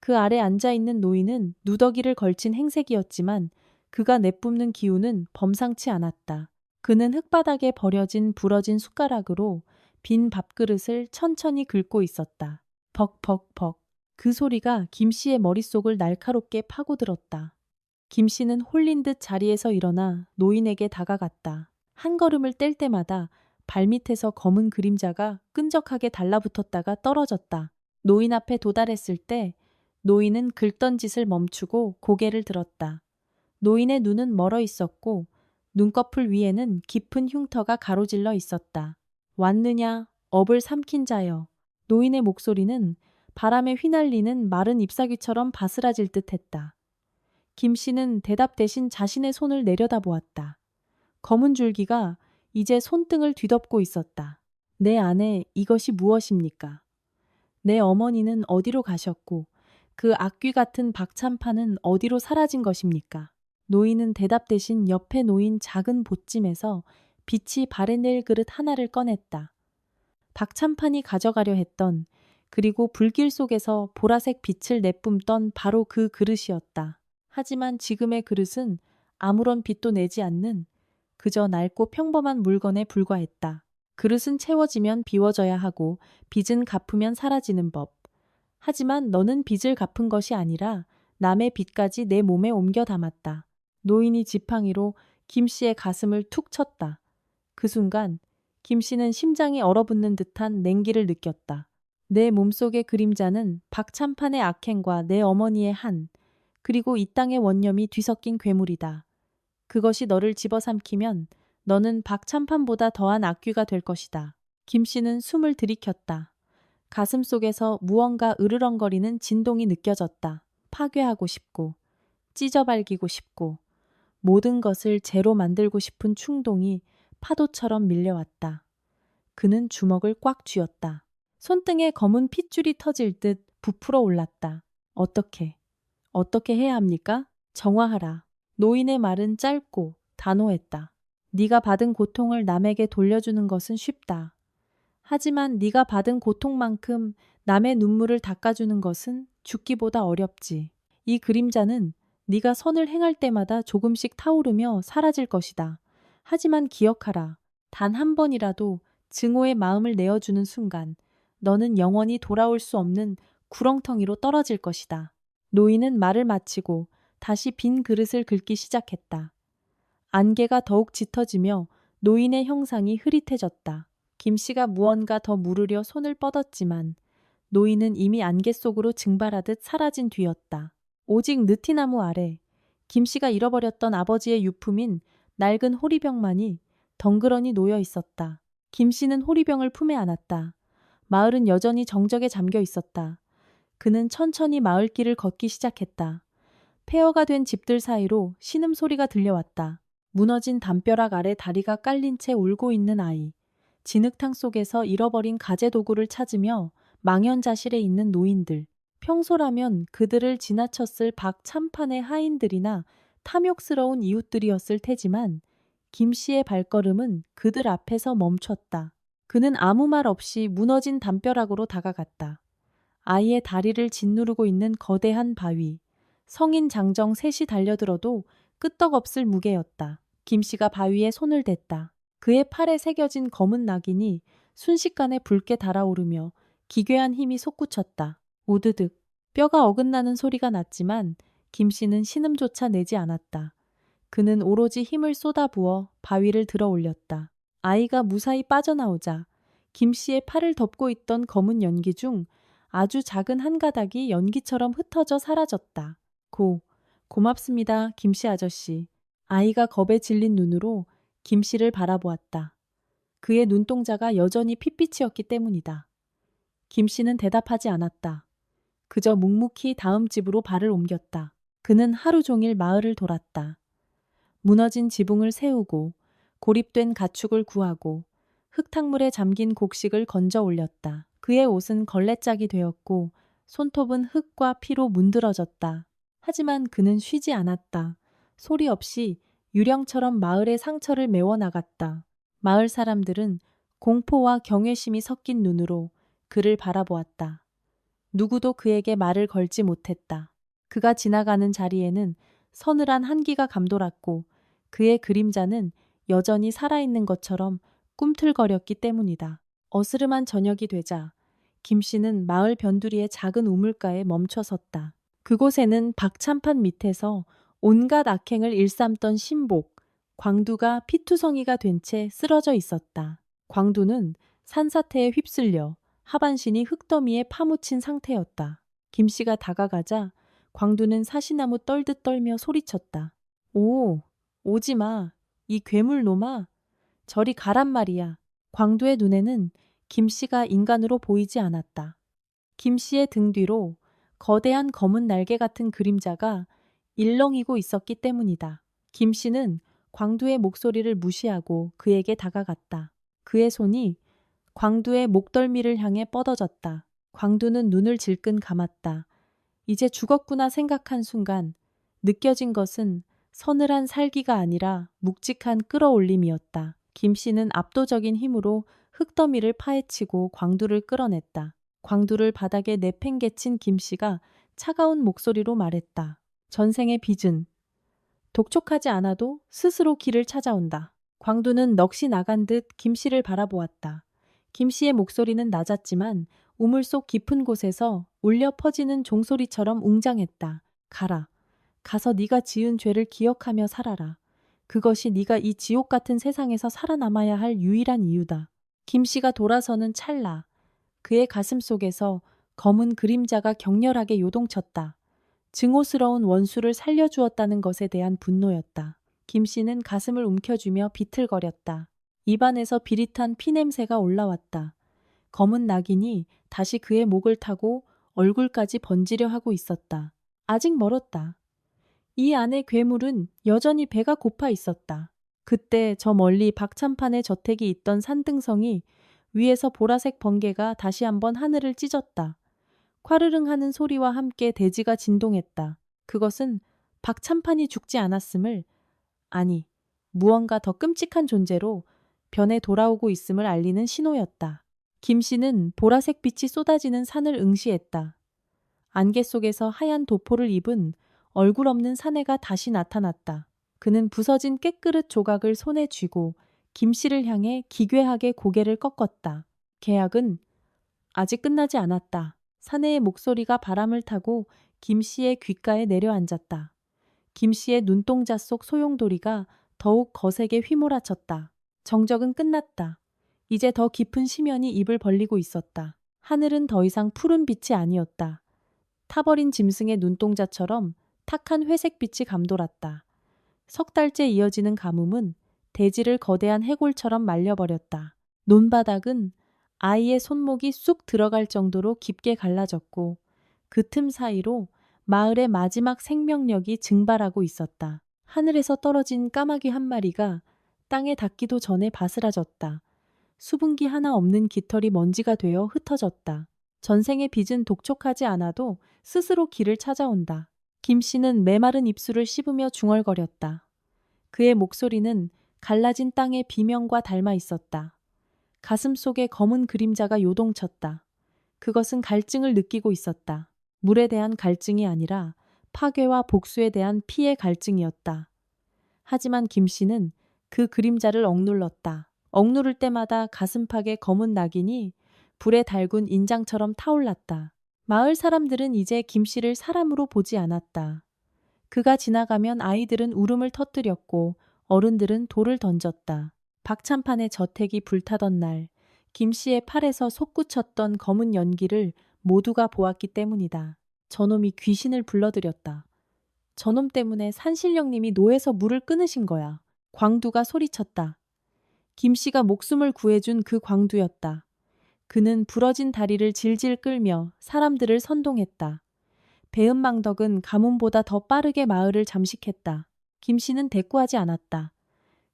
그 아래 앉아 있는 노인은 누더기를 걸친 행색이었지만 그가 내뿜는 기운은 범상치 않았다. 그는 흙바닥에 버려진 부러진 숟가락으로 빈 밥그릇을 천천히 긁고 있었다. 벅벅벅. 그 소리가 김 씨의 머릿속을 날카롭게 파고들었다. 김 씨는 홀린 듯 자리에서 일어나 노인에게 다가갔다. 한 걸음을 뗄 때마다 발밑에서 검은 그림자가 끈적하게 달라붙었다가 떨어졌다. 노인 앞에 도달했을 때 노인은 긁던 짓을 멈추고 고개를 들었다. 노인의 눈은 멀어 있었고 눈꺼풀 위에는 깊은 흉터가 가로질러 있었다. 왔느냐, 업을 삼킨 자여. 노인의 목소리는 바람에 휘날리는 마른 잎사귀처럼 바스라질 듯했다. 김 씨는 대답 대신 자신의 손을 내려다보았다. 검은 줄기가 이제 손등을 뒤덮고 있었다. 내 안에 이것이 무엇입니까? 내 어머니는 어디로 가셨고 그 악귀 같은 박찬판은 어디로 사라진 것입니까? 노인은 대답 대신 옆에 놓인 작은 보찜에서 빛이 바래낼 그릇 하나를 꺼냈다. 박찬판이 가져가려 했던 그리고 불길 속에서 보라색 빛을 내뿜던 바로 그 그릇이었다. 하지만 지금의 그릇은 아무런 빛도 내지 않는 그저 낡고 평범한 물건에 불과했다. 그릇은 채워지면 비워져야 하고 빚은 갚으면 사라지는 법. 하지만 너는 빚을 갚은 것이 아니라 남의 빚까지 내 몸에 옮겨 담았다. 노인이 지팡이로 김 씨의 가슴을 툭 쳤다. 그 순간 김 씨는 심장이 얼어붙는 듯한 냉기를 느꼈다. 내 몸속의 그림자는 박찬판의 악행과 내 어머니의 한, 그리고 이 땅의 원념이 뒤섞인 괴물이다. 그것이 너를 집어삼키면 너는 박찬판보다 더한 악귀가 될 것이다. 김 씨는 숨을 들이켰다. 가슴 속에서 무언가 으르렁거리는 진동이 느껴졌다. 파괴하고 싶고, 찢어발기고 싶고, 모든 것을 재로 만들고 싶은 충동이 파도처럼 밀려왔다. 그는 주먹을 꽉 쥐었다. 손등에 검은 핏줄이 터질 듯 부풀어 올랐다. 어떻게 해야 합니까? 정화하라. 노인의 말은 짧고 단호했다. 네가 받은 고통을 남에게 돌려주는 것은 쉽다. 하지만 네가 받은 고통만큼 남의 눈물을 닦아주는 것은 죽기보다 어렵지. 이 그림자는 네가 선을 행할 때마다 조금씩 타오르며 사라질 것이다. 하지만 기억하라. 단 한 번이라도 증오의 마음을 내어주는 순간 너는 영원히 돌아올 수 없는 구렁텅이로 떨어질 것이다. 노인은 말을 마치고 다시 빈 그릇을 긁기 시작했다. 안개가 더욱 짙어지며 노인의 형상이 흐릿해졌다. 김씨가 무언가 더 물으려 손을 뻗었지만 노인은 이미 안개 속으로 증발하듯 사라진 뒤였다. 오직 느티나무 아래 김씨가 잃어버렸던 아버지의 유품인 낡은 호리병만이 덩그러니 놓여 있었다. 김씨는 호리병을 품에 안았다. 마을은 여전히 정적에 잠겨 있었다. 그는 천천히 마을길을 걷기 시작했다. 폐허가 된 집들 사이로 신음소리가 들려왔다. 무너진 담벼락 아래 다리가 깔린 채 울고 있는 아이. 진흙탕 속에서 잃어버린 가재도구를 찾으며 망연자실해 있는 노인들. 평소라면 그들을 지나쳤을 박참판의 하인들이나 탐욕스러운 이웃들이었을 테지만 김 씨의 발걸음은 그들 앞에서 멈췄다. 그는 아무 말 없이 무너진 담벼락으로 다가갔다. 아이의 다리를 짓누르고 있는 거대한 바위. 성인 장정 셋이 달려들어도 끄떡없을 무게였다. 김 씨가 바위에 손을 댔다. 그의 팔에 새겨진 검은 낙인이 순식간에 붉게 달아오르며 기괴한 힘이 솟구쳤다. 오드득 뼈가 어긋나는 소리가 났지만 김 씨는 신음조차 내지 않았다. 그는 오로지 힘을 쏟아부어 바위를 들어 올렸다. 아이가 무사히 빠져나오자 김 씨의 팔을 덮고 있던 검은 연기 중 아주 작은 한 가닥이 연기처럼 흩어져 사라졌다. 고맙습니다, 김 씨 아저씨. 아이가 겁에 질린 눈으로 김 씨를 바라보았다. 그의 눈동자가 여전히 핏빛이었기 때문이다. 김 씨는 대답하지 않았다. 그저 묵묵히 다음 집으로 발을 옮겼다. 그는 하루 종일 마을을 돌았다. 무너진 지붕을 세우고 고립된 가축을 구하고 흙탕물에 잠긴 곡식을 건져 올렸다. 그의 옷은 걸레짝이 되었고 손톱은 흙과 피로 문드러졌다. 하지만 그는 쉬지 않았다. 소리 없이 유령처럼 마을의 상처를 메워나갔다. 마을 사람들은 공포와 경외심이 섞인 눈으로 그를 바라보았다. 누구도 그에게 말을 걸지 못했다. 그가 지나가는 자리에는 서늘한 한기가 감돌았고 그의 그림자는 여전히 살아있는 것처럼 꿈틀거렸기 때문이다. 어스름한 저녁이 되자 김 씨는 마을 변두리의 작은 우물가에 멈춰 섰다. 그곳에는 박찬판 밑에서 온갖 악행을 일삼던 신복, 광두가 피투성이가 된 채 쓰러져 있었다. 광두는 산사태에 휩쓸려 하반신이 흙더미에 파묻힌 상태였다. 김 씨가 다가가자 광두는 사시나무 떨듯 떨며 소리쳤다. 오지 마. 이 괴물 놈아. 저리 가란 말이야. 광두의 눈에는 김 씨가 인간으로 보이지 않았다. 김 씨의 등 뒤로 거대한 검은 날개 같은 그림자가 일렁이고 있었기 때문이다. 김 씨는 광두의 목소리를 무시하고 그에게 다가갔다. 그의 손이 광두의 목덜미를 향해 뻗어졌다. 광두는 눈을 질끈 감았다. 이제 죽었구나 생각한 순간 느껴진 것은 서늘한 살기가 아니라 묵직한 끌어올림이었다. 김 씨는 압도적인 힘으로 흙더미를 파헤치고 광두를 끌어냈다. 광두를 바닥에 내팽개친 김 씨가 차가운 목소리로 말했다. 전생의 빚은 독촉하지 않아도 스스로 길을 찾아온다. 광두는 넋이 나간 듯 김 씨를 바라보았다. 김 씨의 목소리는 낮았지만 우물 속 깊은 곳에서 울려 퍼지는 종소리처럼 웅장했다. 가라. 가서 네가 지은 죄를 기억하며 살아라. 그것이 네가 이 지옥 같은 세상에서 살아남아야 할 유일한 이유다. 김 씨가 돌아서는 찰나 그의 가슴 속에서 검은 그림자가 격렬하게 요동쳤다. 증오스러운 원수를 살려주었다는 것에 대한 분노였다. 김 씨는 가슴을 움켜쥐며 비틀거렸다. 입안에서 비릿한 피냄새가 올라왔다. 검은 낙인이 다시 그의 목을 타고 얼굴까지 번지려 하고 있었다. 아직 멀었다. 이 안의 괴물은 여전히 배가 고파 있었다. 그때 저 멀리 박찬판의 저택이 있던 산등성이 위에서 보라색 번개가 다시 한번 하늘을 찢었다. 콰르릉 하는 소리와 함께 대지가 진동했다. 그것은 박찬판이 죽지 않았음을, 아니, 무언가 더 끔찍한 존재로 변해 돌아오고 있음을 알리는 신호였다. 김 씨는 보라색 빛이 쏟아지는 산을 응시했다. 안개 속에서 하얀 도포를 입은 얼굴 없는 사내가 다시 나타났다. 그는 부서진 깨그릇 조각을 손에 쥐고 김 씨를 향해 기괴하게 고개를 꺾었다. 계약은 아직 끝나지 않았다. 사내의 목소리가 바람을 타고 김 씨의 귓가에 내려앉았다. 김 씨의 눈동자 속 소용돌이가 더욱 거세게 휘몰아쳤다. 정적은 끝났다. 이제 더 깊은 심연이 입을 벌리고 있었다. 하늘은 더 이상 푸른 빛이 아니었다. 타버린 짐승의 눈동자처럼 탁한 회색빛이 감돌았다. 석 달째 이어지는 가뭄은 대지를 거대한 해골처럼 말려버렸다. 논바닥은 아이의 손목이 쑥 들어갈 정도로 깊게 갈라졌고 그 틈 사이로 마을의 마지막 생명력이 증발하고 있었다. 하늘에서 떨어진 까마귀 한 마리가 땅에 닿기도 전에 바스라졌다. 수분기 하나 없는 깃털이 먼지가 되어 흩어졌다. 전생의 빚은 독촉하지 않아도 스스로 길을 찾아온다. 김 씨는 메마른 입술을 씹으며 중얼거렸다. 그의 목소리는 갈라진 땅의 비명과 닮아 있었다. 가슴 속에 검은 그림자가 요동쳤다. 그것은 갈증을 느끼고 있었다. 물에 대한 갈증이 아니라 파괴와 복수에 대한 피의 갈증이었다. 하지만 김 씨는 그 그림자를 억눌렀다. 억누를 때마다 가슴팍에 검은 낙인이 불에 달군 인장처럼 타올랐다. 마을 사람들은 이제 김 씨를 사람으로 보지 않았다. 그가 지나가면 아이들은 울음을 터뜨렸고 어른들은 돌을 던졌다. 박찬판의 저택이 불타던 날, 김 씨의 팔에서 솟구쳤던 검은 연기를 모두가 보았기 때문이다. 저놈이 귀신을 불러들였다. 저놈 때문에 산신령님이 노에서 물을 끊으신 거야. 광두가 소리쳤다. 김 씨가 목숨을 구해준 그 광두였다. 그는 부러진 다리를 질질 끌며 사람들을 선동했다. 배은망덕은 가뭄보다 더 빠르게 마을을 잠식했다. 김 씨는 대꾸하지 않았다.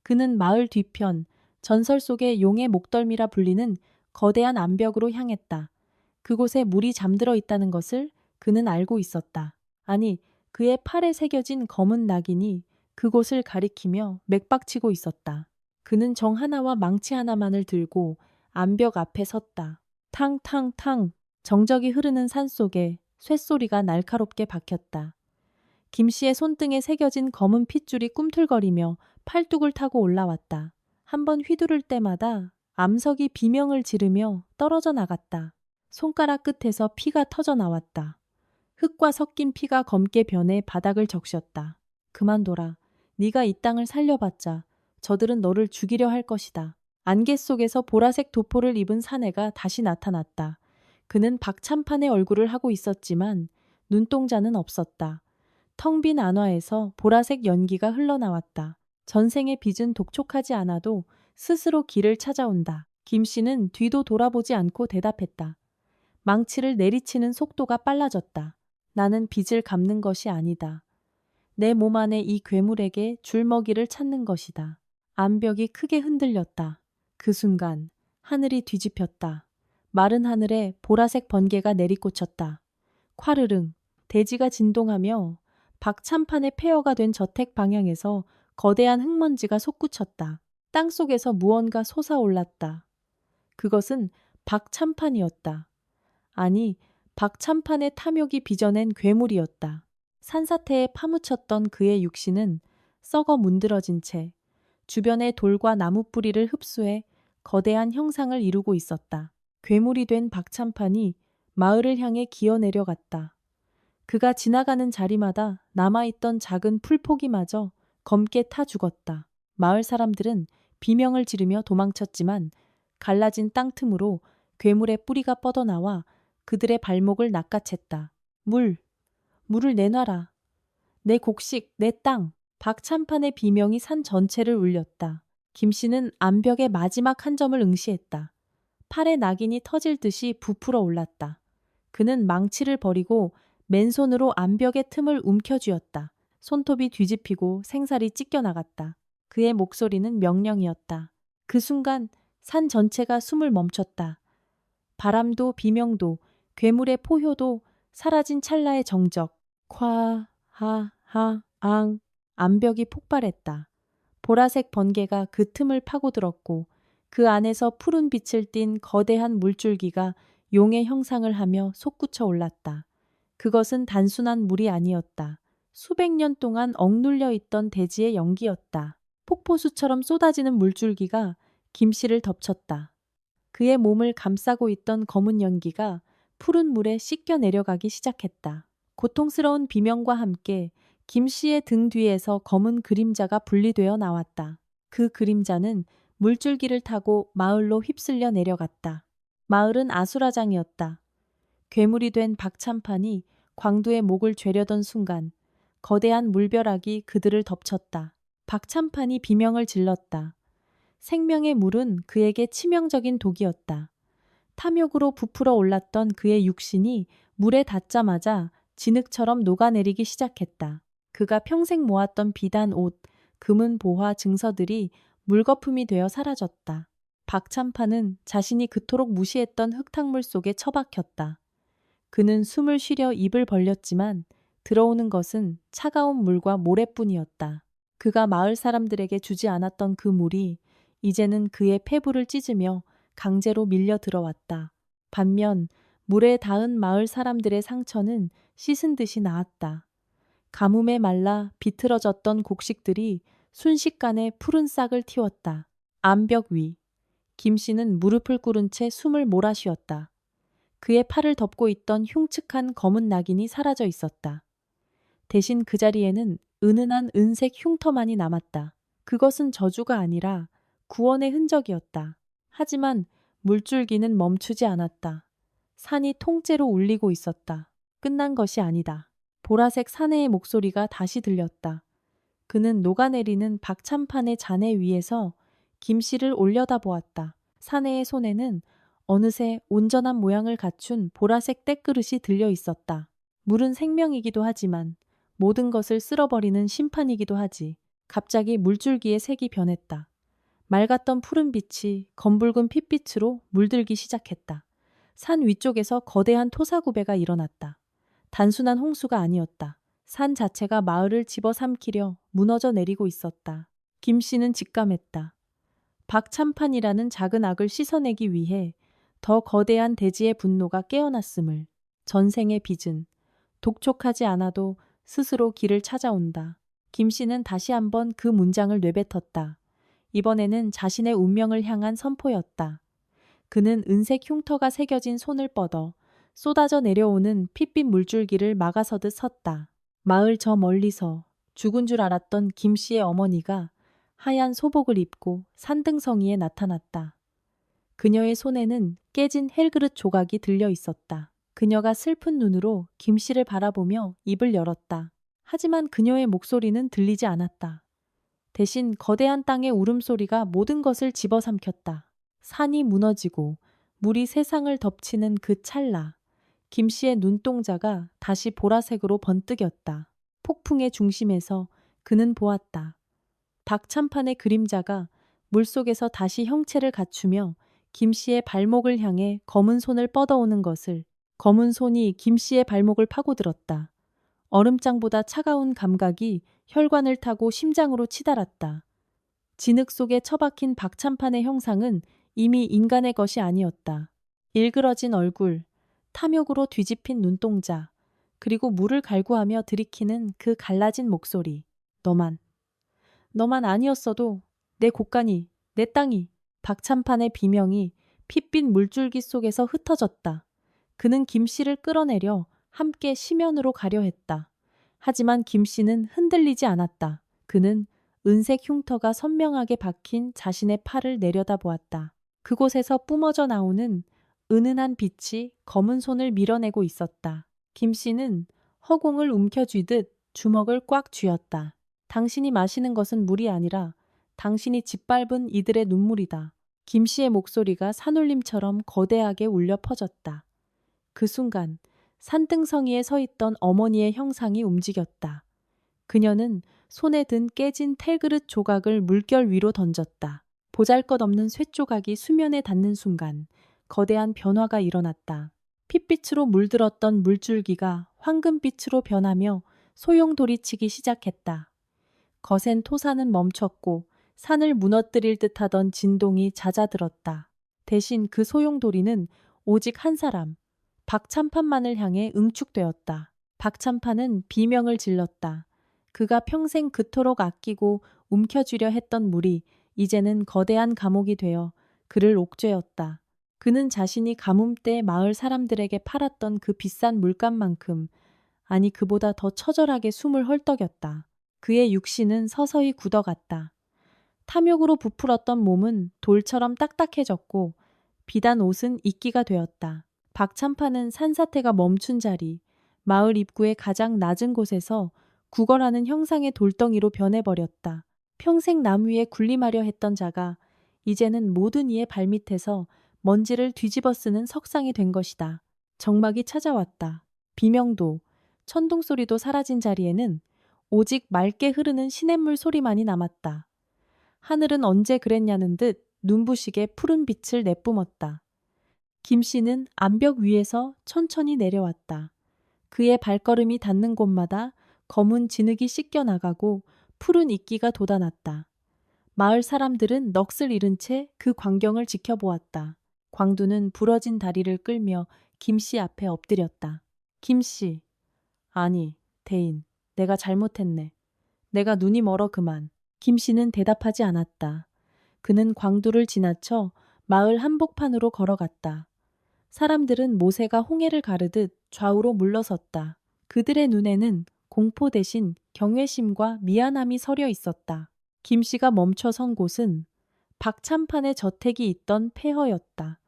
그는 마을 뒤편, 전설 속의 용의 목덜미라 불리는 거대한 암벽으로 향했다. 그곳에 물이 잠들어 있다는 것을 그는 알고 있었다. 아니, 그의 팔에 새겨진 검은 낙인이 그곳을 가리키며 맥박치고 있었다. 그는 정 하나와 망치 하나만을 들고 암벽 앞에 섰다. 탕탕탕, 정적이 흐르는 산속에 쇳소리가 날카롭게 박혔다. 김 씨의 손등에 새겨진 검은 핏줄이 꿈틀거리며 팔뚝을 타고 올라왔다. 한 번 휘두를 때마다 암석이 비명을 지르며 떨어져 나갔다. 손가락 끝에서 피가 터져 나왔다. 흙과 섞인 피가 검게 변해 바닥을 적셨다. 그만둬라. 네가 이 땅을 살려봤자 저들은 너를 죽이려 할 것이다. 안개 속에서 보라색 도포를 입은 사내가 다시 나타났다. 그는 박찬판의 얼굴을 하고 있었지만 눈동자는 없었다. 텅 빈 안화에서 보라색 연기가 흘러나왔다. 전생의 빚은 독촉하지 않아도 스스로 길을 찾아온다. 김 씨는 뒤도 돌아보지 않고 대답했다. 망치를 내리치는 속도가 빨라졌다. 나는 빚을 갚는 것이 아니다. 내 몸 안에 이 괴물에게 줄먹이를 찾는 것이다. 암벽이 크게 흔들렸다. 그 순간 하늘이 뒤집혔다. 마른 하늘에 보라색 번개가 내리꽂혔다. 콰르릉, 대지가 진동하며 박찬판의 폐허가 된 저택 방향에서 거대한 흙먼지가 솟구쳤다. 땅속에서 무언가 솟아올랐다. 그것은 박찬판이었다. 아니, 박찬판의 탐욕이 빚어낸 괴물이었다. 산사태에 파묻혔던 그의 육신은 썩어 문드러진 채 주변의 돌과 나무 뿌리를 흡수해 거대한 형상을 이루고 있었다. 괴물이 된 박찬판이 마을을 향해 기어 내려갔다. 그가 지나가는 자리마다 남아있던 작은 풀포기마저 검게 타 죽었다. 마을 사람들은 비명을 지르며 도망쳤지만 갈라진 땅 틈으로 괴물의 뿌리가 뻗어나와 그들의 발목을 낚아챘다. 물을 내놔라. 내 곡식, 내 땅. 박찬판의 비명이 산 전체를 울렸다. 김 씨는 암벽의 마지막 한 점을 응시했다. 팔의 낙인이 터질 듯이 부풀어 올랐다. 그는 망치를 버리고 맨손으로 암벽의 틈을 움켜쥐었다. 손톱이 뒤집히고 생살이 찢겨나갔다. 그의 목소리는 명령이었다. 그 순간 산 전체가 숨을 멈췄다. 바람도 비명도 괴물의 포효도 사라진 찰나의 정적. 앙. 암벽이 폭발했다. 보라색 번개가 그 틈을 파고들었고 그 안에서 푸른 빛을 띤 거대한 물줄기가 용의 형상을 하며 솟구쳐 올랐다. 그것은 단순한 물이 아니었다. 수백 년 동안 억눌려 있던 대지의 연기였다. 폭포수처럼 쏟아지는 물줄기가 김 씨를 덮쳤다. 그의 몸을 감싸고 있던 검은 연기가 푸른 물에 씻겨 내려가기 시작했다. 고통스러운 비명과 함께 김 씨의 등 뒤에서 검은 그림자가 분리되어 나왔다. 그 그림자는 물줄기를 타고 마을로 휩쓸려 내려갔다. 마을은 아수라장이었다. 괴물이 된 박참판이 광두의 목을 죄려던 순간 거대한 물벼락이 그들을 덮쳤다. 박참판이 비명을 질렀다. 생명의 물은 그에게 치명적인 독이었다. 탐욕으로 부풀어 올랐던 그의 육신이 물에 닿자마자 진흙처럼 녹아내리기 시작했다. 그가 평생 모았던 비단 옷, 금은 보화 증서들이 물거품이 되어 사라졌다. 박참판은 자신이 그토록 무시했던 흙탕물 속에 처박혔다. 그는 숨을 쉬려 입을 벌렸지만 들어오는 것은 차가운 물과 모래뿐이었다. 그가 마을 사람들에게 주지 않았던 그 물이 이제는 그의 폐부를 찢으며 강제로 밀려 들어왔다. 반면 물에 닿은 마을 사람들의 상처는 씻은 듯이 나았다. 가뭄에 말라 비틀어졌던 곡식들이 순식간에 푸른 싹을 틔웠다. 암벽 위, 김 씨는 무릎을 꿇은 채 숨을 몰아쉬었다. 그의 팔을 덮고 있던 흉측한 검은 낙인이 사라져 있었다. 대신 그 자리에는 은은한 은색 흉터만이 남았다. 그것은 저주가 아니라 구원의 흔적이었다. 하지만 물줄기는 멈추지 않았다. 산이 통째로 울리고 있었다. 끝난 것이 아니다. 보라색 사내의 목소리가 다시 들렸다. 그는 녹아내리는 박참판의 잔해 위에서 김 씨를 올려다보았다. 사내의 손에는 어느새 온전한 모양을 갖춘 보라색 때그릇이 들려 있었다. 물은 생명이기도 하지만 모든 것을 쓸어버리는 심판이기도 하지. 갑자기 물줄기의 색이 변했다. 맑았던 푸른 빛이 검붉은 핏빛으로 물들기 시작했다. 산 위쪽에서 거대한 토사구배가 일어났다. 단순한 홍수가 아니었다. 산 자체가 마을을 집어삼키려 무너져 내리고 있었다. 김 씨는 직감했다. 박참판이라는 작은 악을 씻어내기 위해 더 거대한 대지의 분노가 깨어났음을. 전생의 빚은 독촉하지 않아도 스스로 길을 찾아온다. 김 씨는 다시 한번 그 문장을 내뱉었다. 이번에는 자신의 운명을 향한 선포였다. 그는 은색 흉터가 새겨진 손을 뻗어 쏟아져 내려오는 핏빛 물줄기를 막아서듯 섰다. 마을 저 멀리서 죽은 줄 알았던 김 씨의 어머니가 하얀 소복을 입고 산등성이에 나타났다. 그녀의 손에는 깨진 헬그릇 조각이 들려 있었다. 그녀가 슬픈 눈으로 김 씨를 바라보며 입을 열었다. 하지만 그녀의 목소리는 들리지 않았다. 대신 거대한 땅의 울음소리가 모든 것을 집어삼켰다. 산이 무너지고 물이 세상을 덮치는 그 찰나, 김 씨의 눈동자가 다시 보라색으로 번뜩였다. 폭풍의 중심에서 그는 보았다. 박참판의 그림자가 물속에서 다시 형체를 갖추며 김 씨의 발목을 향해 검은 손을 뻗어오는 것을. 검은 손이 김 씨의 발목을 파고들었다. 얼음장보다 차가운 감각이 혈관을 타고 심장으로 치달았다. 진흙 속에 처박힌 박참판의 형상은 이미 인간의 것이 아니었다. 일그러진 얼굴, 탐욕으로 뒤집힌 눈동자, 그리고 물을 갈구하며 들이키는 그 갈라진 목소리. 너만 아니었어도 내 곳간이, 내 땅이. 박참판의 비명이 핏빛 물줄기 속에서 흩어졌다. 그는 김 씨를 끌어내려 함께 심연으로 가려 했다. 하지만 김 씨는 흔들리지 않았다. 그는 은색 흉터가 선명하게 박힌 자신의 팔을 내려다보았다. 그곳에서 뿜어져 나오는 은은한 빛이 검은 손을 밀어내고 있었다. 김 씨는 허공을 움켜쥐듯 주먹을 꽉 쥐었다. 당신이 마시는 것은 물이 아니라 당신이 짓밟은 이들의 눈물이다. 김 씨의 목소리가 산울림처럼 거대하게 울려 퍼졌다. 그 순간 산등성이에 서 있던 어머니의 형상이 움직였다. 그녀는 손에 든 깨진 텔그릇 조각을 물결 위로 던졌다. 보잘것없는 쇳조각이 수면에 닿는 순간 거대한 변화가 일어났다. 핏빛으로 물들었던 물줄기가 황금빛으로 변하며 소용돌이치기 시작했다. 거센 토사는 멈췄고 산을 무너뜨릴 듯하던 진동이 잦아들었다. 대신 그 소용돌이는 오직 한 사람, 박참판만을 향해 응축되었다. 박참판은 비명을 질렀다. 그가 평생 그토록 아끼고 움켜쥐려 했던 물이 이제는 거대한 감옥이 되어 그를 옥죄었다. 그는 자신이 가뭄 때 마을 사람들에게 팔았던 그 비싼 물감만큼, 아니 그보다 더 처절하게 숨을 헐떡였다. 그의 육신은 서서히 굳어갔다. 탐욕으로 부풀었던 몸은 돌처럼 딱딱해졌고 비단 옷은 이끼가 되었다. 박찬파는 산사태가 멈춘 자리, 마을 입구의 가장 낮은 곳에서 구걸하는 형상의 돌덩이로 변해버렸다. 평생 남 위에 군림하려 했던 자가 이제는 모든 이의 발밑에서 먼지를 뒤집어 쓰는 석상이 된 것이다. 정막이 찾아왔다. 비명도, 천둥 소리도 사라진 자리에는 오직 맑게 흐르는 시냇물 소리만이 남았다. 하늘은 언제 그랬냐는 듯 눈부시게 푸른 빛을 내뿜었다. 김 씨는 암벽 위에서 천천히 내려왔다. 그의 발걸음이 닿는 곳마다 검은 진흙이 씻겨 나가고 푸른 이끼가 돋아났다. 마을 사람들은 넋을 잃은 채 그 광경을 지켜보았다. 광두는 부러진 다리를 끌며 김 씨 앞에 엎드렸다. 김 씨, 아니, 대인, 내가 잘못했네. 내가 눈이 멀어 그만. 김 씨는 대답하지 않았다. 그는 광두를 지나쳐 마을 한복판으로 걸어갔다. 사람들은 모세가 홍해를 가르듯 좌우로 물러섰다. 그들의 눈에는 공포 대신 경외심과 미안함이 서려 있었다. 김 씨가 멈춰 선 곳은 박찬판의 저택이 있던 폐허였다.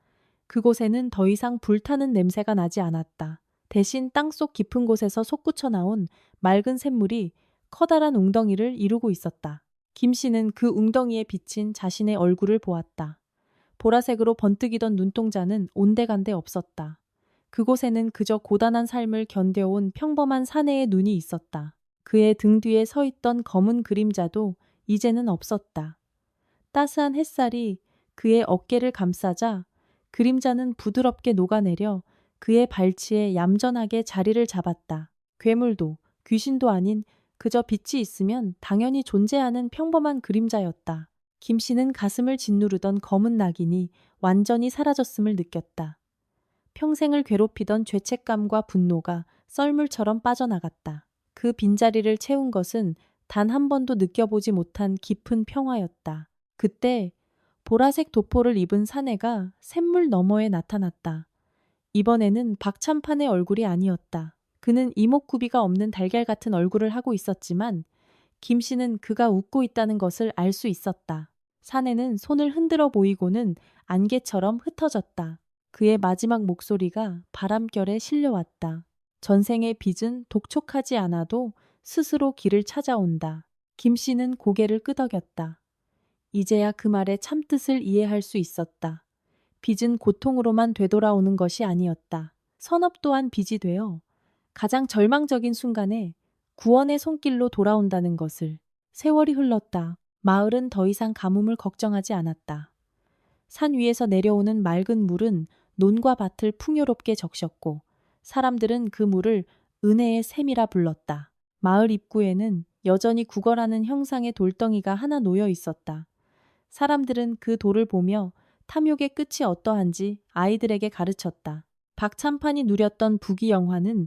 그곳에는 더 이상 불타는 냄새가 나지 않았다. 대신 땅속 깊은 곳에서 솟구쳐 나온 맑은 샘물이 커다란 웅덩이를 이루고 있었다. 김 씨는 그 웅덩이에 비친 자신의 얼굴을 보았다. 보라색으로 번뜩이던 눈동자는 온데간데 없었다. 그곳에는 그저 고단한 삶을 견뎌온 평범한 사내의 눈이 있었다. 그의 등 뒤에 서 있던 검은 그림자도 이제는 없었다. 따스한 햇살이 그의 어깨를 감싸자 그림자는 부드럽게 녹아내려 그의 발치에 얌전하게 자리를 잡았다. 괴물도 귀신도 아닌 그저 빛이 있으면 당연히 존재하는 평범한 그림자였다. 김 씨는 가슴을 짓누르던 검은 낙인이 완전히 사라졌음을 느꼈다. 평생을 괴롭히던 죄책감과 분노가 썰물처럼 빠져나갔다. 그 빈자리를 채운 것은 단 한 번도 느껴보지 못한 깊은 평화였다. 그때 보라색 도포를 입은 사내가 샘물 너머에 나타났다. 이번에는 박찬판의 얼굴이 아니었다. 그는 이목구비가 없는 달걀 같은 얼굴을 하고 있었지만 김 씨는 그가 웃고 있다는 것을 알 수 있었다. 사내는 손을 흔들어 보이고는 안개처럼 흩어졌다. 그의 마지막 목소리가 바람결에 실려왔다. 전생의 빚은 독촉하지 않아도 스스로 길을 찾아온다. 김 씨는 고개를 끄덕였다. 이제야 그 말의 참뜻을 이해할 수 있었다. 빚은 고통으로만 되돌아오는 것이 아니었다. 선업 또한 빚이 되어 가장 절망적인 순간에 구원의 손길로 돌아온다는 것을. 세월이 흘렀다. 마을은 더 이상 가뭄을 걱정하지 않았다. 산 위에서 내려오는 맑은 물은 논과 밭을 풍요롭게 적셨고 사람들은 그 물을 은혜의 샘이라 불렀다. 마을 입구에는 여전히 구걸하는 형상의 돌덩이가 하나 놓여 있었다. 사람들은 그 돌을 보며 탐욕의 끝이 어떠한지 아이들에게 가르쳤다. 박찬판이 누렸던 부귀영화는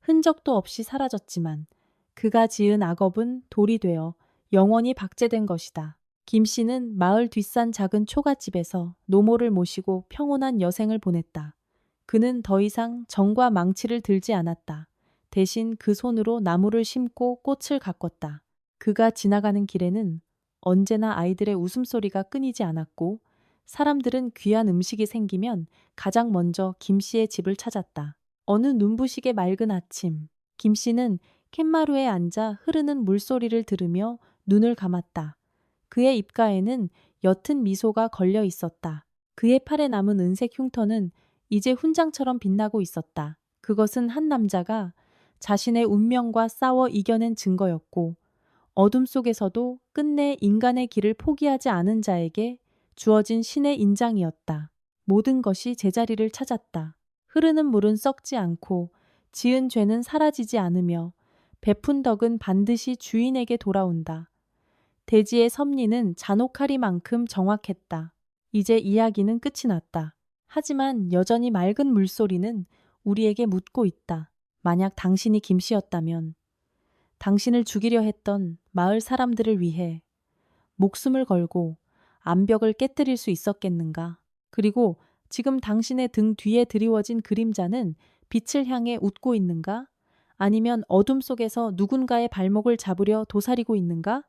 흔적도 없이 사라졌지만 그가 지은 악업은 돌이 되어 영원히 박제된 것이다. 김 씨는 마을 뒷산 작은 초가집에서 노모를 모시고 평온한 여생을 보냈다. 그는 더 이상 정과 망치를 들지 않았다. 대신 그 손으로 나무를 심고 꽃을 가꿨다. 그가 지나가는 길에는 언제나 아이들의 웃음소리가 끊이지 않았고 사람들은 귀한 음식이 생기면 가장 먼저 김 씨의 집을 찾았다. 어느 눈부시게 맑은 아침, 김 씨는 캔마루에 앉아 흐르는 물소리를 들으며 눈을 감았다. 그의 입가에는 옅은 미소가 걸려 있었다. 그의 팔에 남은 은색 흉터는 이제 훈장처럼 빛나고 있었다. 그것은 한 남자가 자신의 운명과 싸워 이겨낸 증거였고 어둠 속에서도 끝내 인간의 길을 포기하지 않은 자에게 주어진 신의 인장이었다. 모든 것이 제자리를 찾았다. 흐르는 물은 썩지 않고 지은 죄는 사라지지 않으며 베푼 덕은 반드시 주인에게 돌아온다. 대지의 섭리는 잔혹하리만큼 정확했다. 이제 이야기는 끝이 났다. 하지만 여전히 맑은 물소리는 우리에게 묻고 있다. 만약 당신이 김 씨였다면 당신을 죽이려 했던 마을 사람들을 위해 목숨을 걸고 암벽을 깨뜨릴 수 있었겠는가? 그리고 지금 당신의 등 뒤에 드리워진 그림자는 빛을 향해 웃고 있는가? 아니면 어둠 속에서 누군가의 발목을 잡으려 도사리고 있는가?